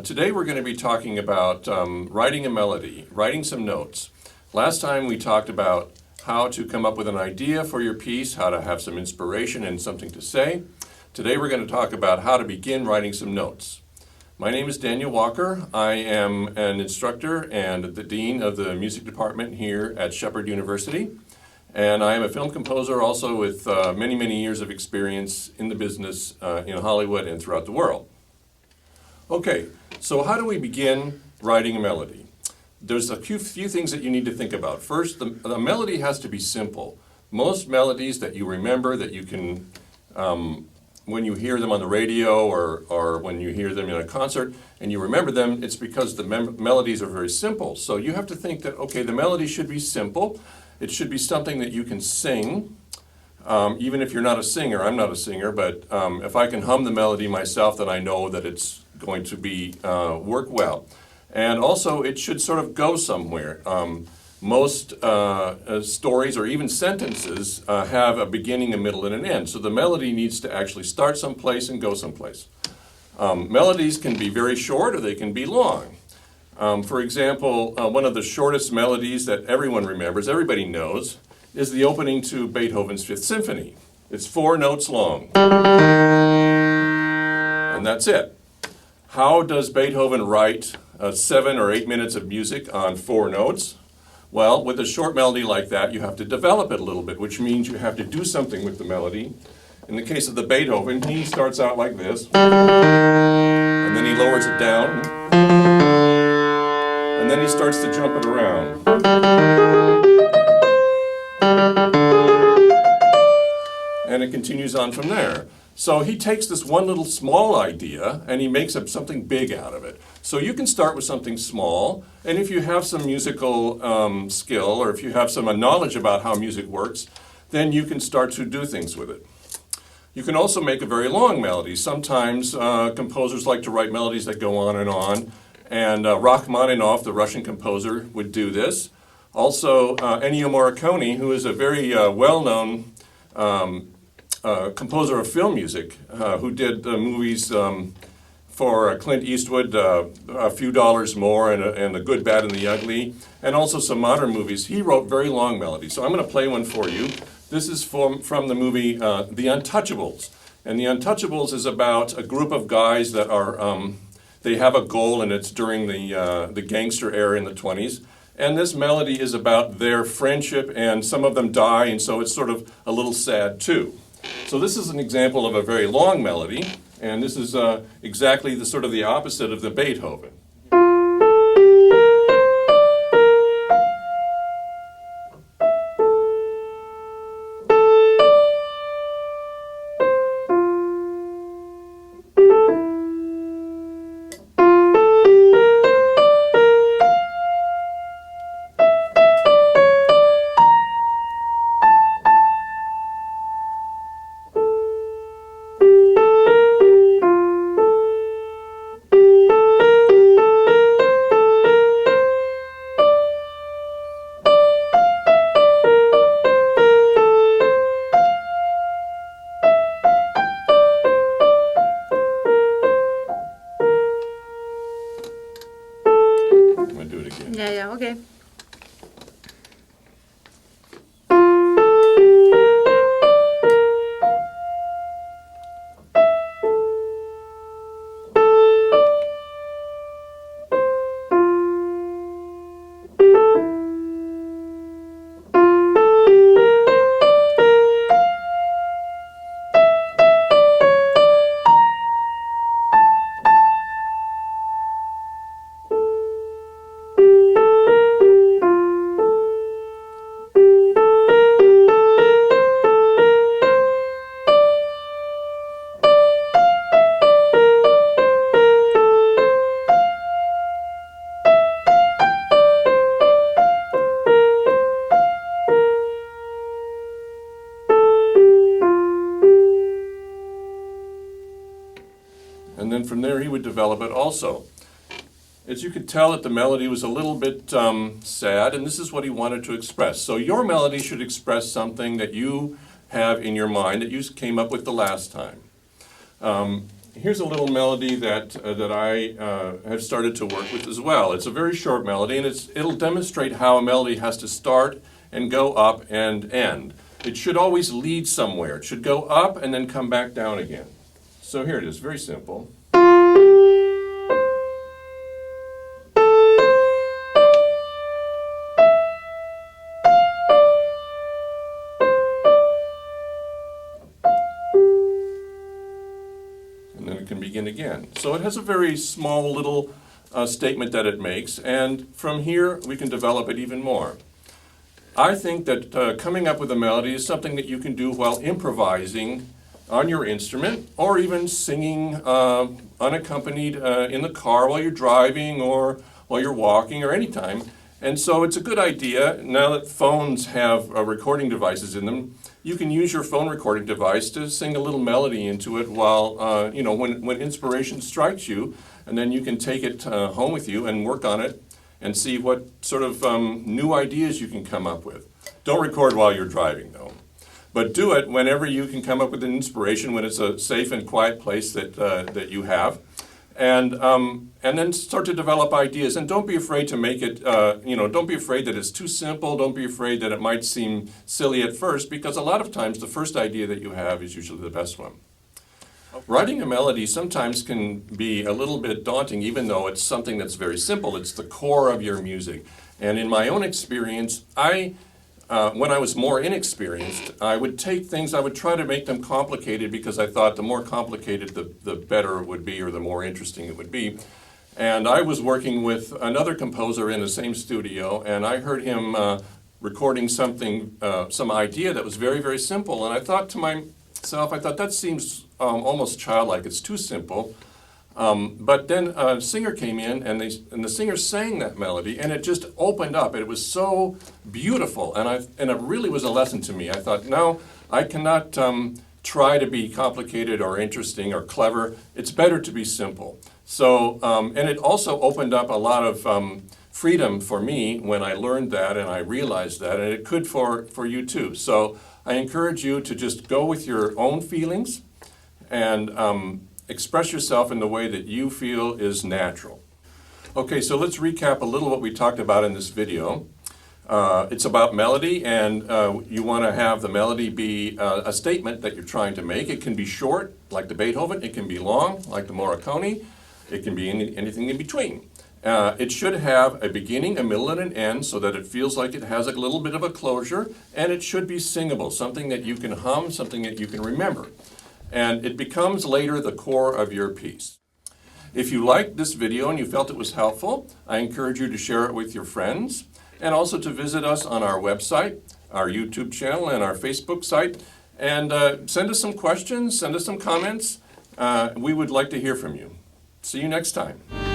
Today we're going to be talking about writing a melody, writing some notes. Last time we talked about how to come up with an idea for your piece, how to have some inspiration and something to say. Today we're going to talk about how to begin writing some notes. My name is Daniel Walker. I am an instructor and the dean of the music department here at Shepherd University. And I am a film composer also with many years of experience in the business in Hollywood and throughout the world. Okay, so how do we begin writing a melody? There's a few things that you need to think about. First, the melody has to be simple. Most melodies that you remember, that you can, when you hear them on the radio or when you hear them in a concert and you remember them, it's because the melodies are very simple. So you have to think that, okay, the melody should be simple. It should be something that you can sing. Even if you're not a singer, I'm not a singer, but if I can hum the melody myself, then I know that it's going to be work well. And also, it should sort of go somewhere. Most stories or even sentences have a beginning, a middle, and an end. So the melody needs to actually start someplace and go someplace. Melodies can be very short or they can be long. For example, one of the shortest melodies that everyone remembers, everybody knows, is the opening to Beethoven's Fifth Symphony. It's 4 notes long. And that's it. How does Beethoven write 7 or 8 minutes of music on 4 notes? Well, with a short melody like that, you have to develop it a little bit, which means you have to do something with the melody. In the case of the Beethoven, he starts out like this, and then he lowers it down, and then he starts to jump it around. And it continues on from there. So he takes this one little small idea and he makes up something big out of it. So you can start with something small, and if you have some musical skill or if you have some knowledge about how music works, then you can start to do things with it. You can also make a very long melody. Sometimes composers like to write melodies that go on, and Rachmaninoff, the Russian composer, would do this. Also, Ennio Morricone, who is a very well-known composer of film music, who did movies for Clint Eastwood, A Few Dollars More and The Good, Bad, and the Ugly, and also some modern movies. He wrote very long melodies. So I'm going to play one for you. This is from the movie The Untouchables. And The Untouchables is about a group of guys that are, they have a goal, and it's during the gangster era in the 20s. And this melody is about their friendship, and some of them die, and so it's sort of a little sad too. So this is an example of a very long melody, and this is exactly the sort of the opposite of the Beethoven. I'm going to do it again. Yeah, okay. And then from there he would develop it also. As you could tell that the melody was a little bit sad, and this is what he wanted to express. So your melody should express something that you have in your mind that you came up with the last time. here's a little melody that I have started to work with as well. It's a very short melody, and it'll demonstrate how a melody has to start and go up and end. It should always lead somewhere. It should go up and then come back down again. So here it is, very simple. And then it can begin again. So it has a very small little statement that it makes, and from here we can develop it even more. I think that coming up with a melody is something that you can do while improvising on your instrument, or even singing unaccompanied in the car while you're driving or while you're walking or anytime. And so it's a good idea, now that phones have recording devices in them, you can use your phone recording device to sing a little melody into it while, when inspiration strikes you, and then you can take it home with you and work on it and see what sort of new ideas you can come up with. Don't record while you're driving, though. But do it whenever you can come up with an inspiration, when it's a safe and quiet place that you have. And then start to develop ideas. And don't be afraid to make it, don't be afraid that it's too simple. Don't be afraid that it might seem silly at first, because a lot of times the first idea that you have is usually the best one. Writing a melody sometimes can be a little bit daunting, even though it's something that's very simple. It's the core of your music. And in my own experience, when I was more inexperienced, I would take things, I would try to make them complicated, because I thought the more complicated, the better it would be, or the more interesting it would be. And I was working with another composer in the same studio, and I heard him recording some idea that was very, very simple. And I thought to myself, that seems almost childlike. It's too simple. But then a singer came in, and the singer sang that melody, and it just opened up. It was so beautiful, and it really was a lesson to me. I thought, no, I cannot try to be complicated or interesting or clever. It's better to be simple. So, and it also opened up a lot of freedom for me when I learned that and I realized that, and it could for you too. So I encourage you to just go with your own feelings and express yourself in the way that you feel is natural. Okay, so let's recap a little what we talked about in this video. It's about melody, and you want to have the melody be a statement that you're trying to make. It can be short, like the Beethoven. It can be long, like the Morricone. It can be anything in between. It should have a beginning, a middle, and an end, so that it feels like it has a little bit of a closure, and it should be singable, something that you can hum, something that you can remember. And it becomes later the core of your piece. If you liked this video and you felt it was helpful, I encourage you to share it with your friends, and also to visit us on our website, our YouTube channel, and our Facebook site, and send us some questions, send us some comments. We would like to hear from you. See you next time.